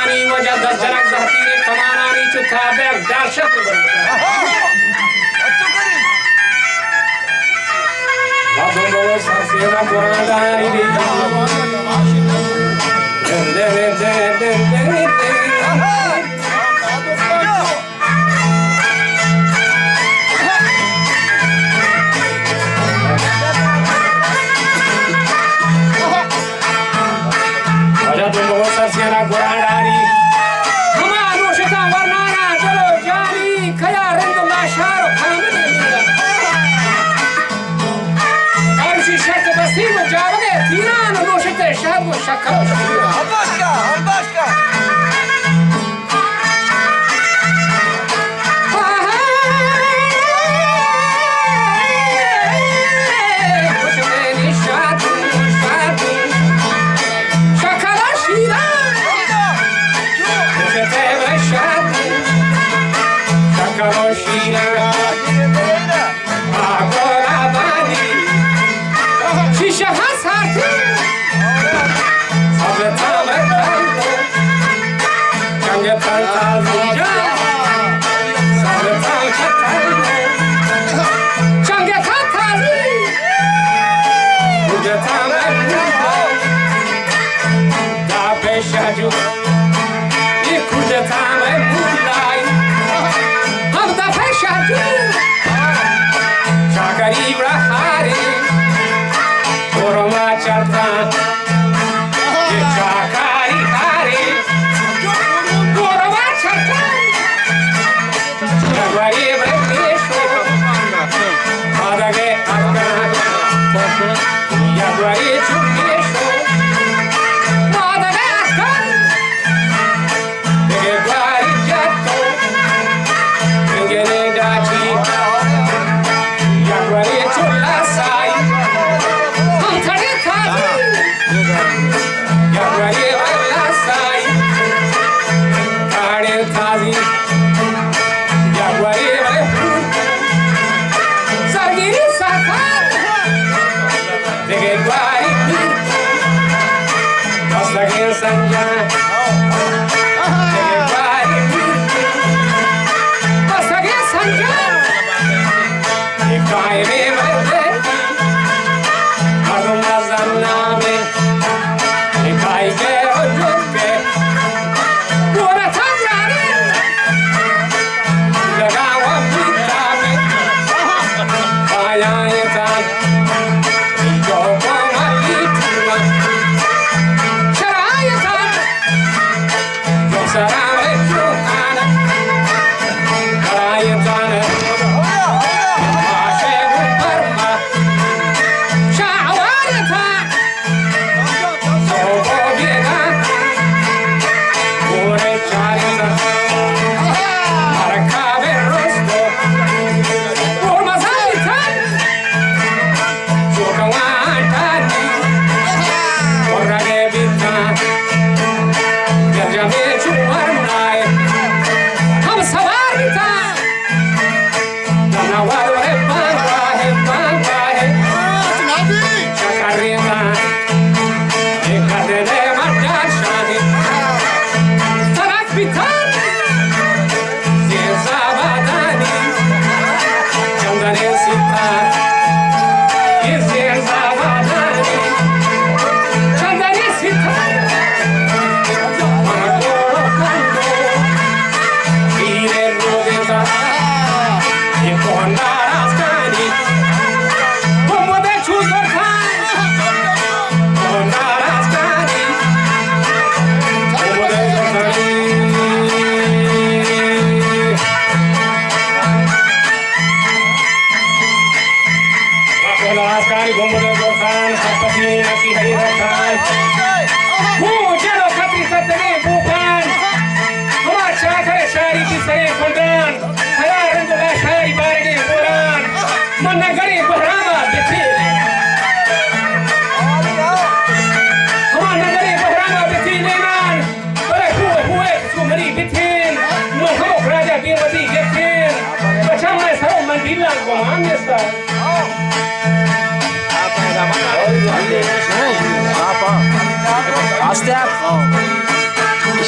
Kemani Wajah Jarak Zahatiri Kamanani Chutabek Darshak Babu Sarsena Purandari Sarsiana Guarani Hamano Shata Varnana Jalo Jani Kaya Rendula Sharo Kamini Arshi Shata Basima Javane Tirana no Shata Shabu Shakara Ambashka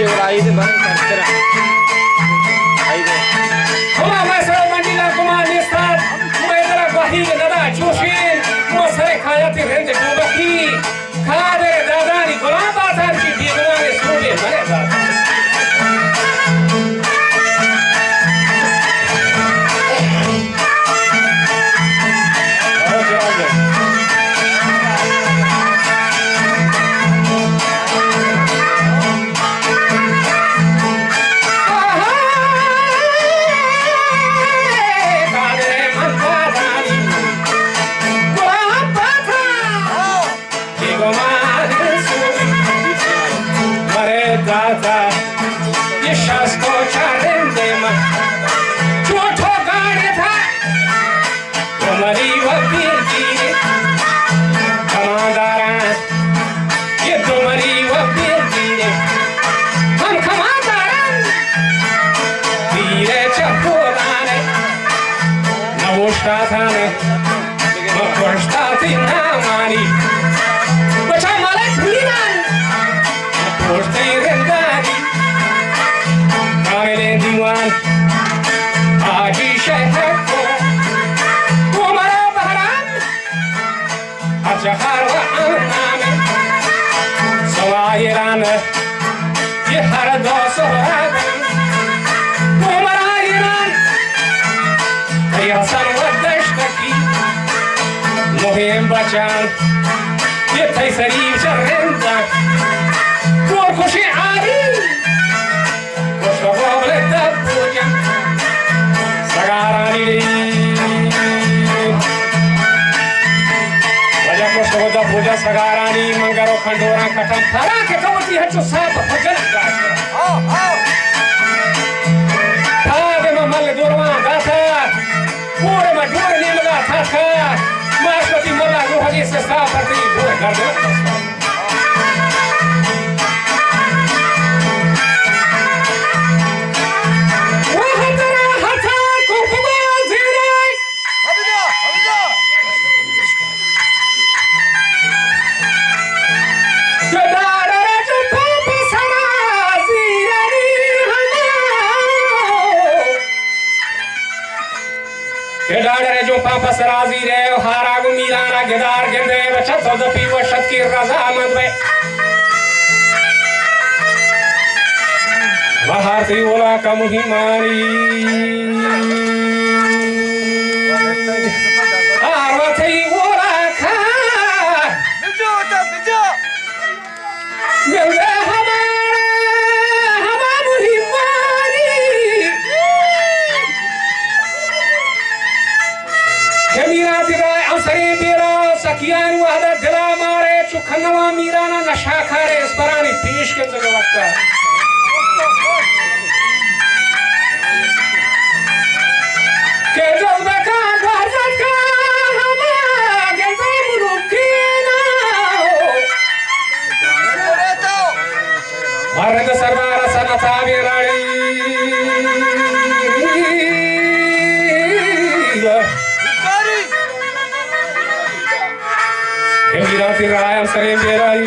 Shivrai दे बन करतरा आई दे हमा मसरा मंडीला कुमार निस्तार मेरा वही नदा जोशीन मोसरे खायाती रेंदे डूबकी खादे दादानी गुलाम बातार की दीवाने सूबे मरे जाता ये थई शरीफ चरंदा को खुशी आरी को शोभले तब पूजा सगारानी वजह को शोभा पूजा सगारानी मंगरो खंडोरा कटम फरा के कवती है जो साप भजन गाता आगे में मल दुर्वा गाता पूरे में ढूंढ नहीं लगा था माशवती मोला रोहनी से साफ करती पूरे कर दे वह तेरा हथा को भगवान जीरे हबिदा केदार जो पाप सरा जीरे केदार जो पाप सरा जीरे हारा मीराना गिदार गिंदे बच्चा सौदपी व शत की रजामंद में महारती ओला का मुहिमानी आरवती ओला खा बिजो मिल गए हमारा मुहिमानी के मीरा तिराय अवसरे सकियान वादा दिला मारे चुखनवा मीराना नशा खारे इस परानी पेश के जगह लगता है के जल्द का भारत का हमा गेंदे मुरुकीना भारत सरदार सनता वीराणी राय सरे बेराई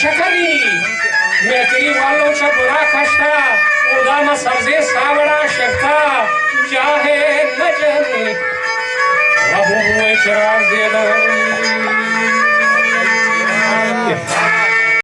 शकरी मैं तेरी वालों चा बुरा खस्ता उदा मा सबसे सावड़ा शकता चाहे न जन रबू चिराग दे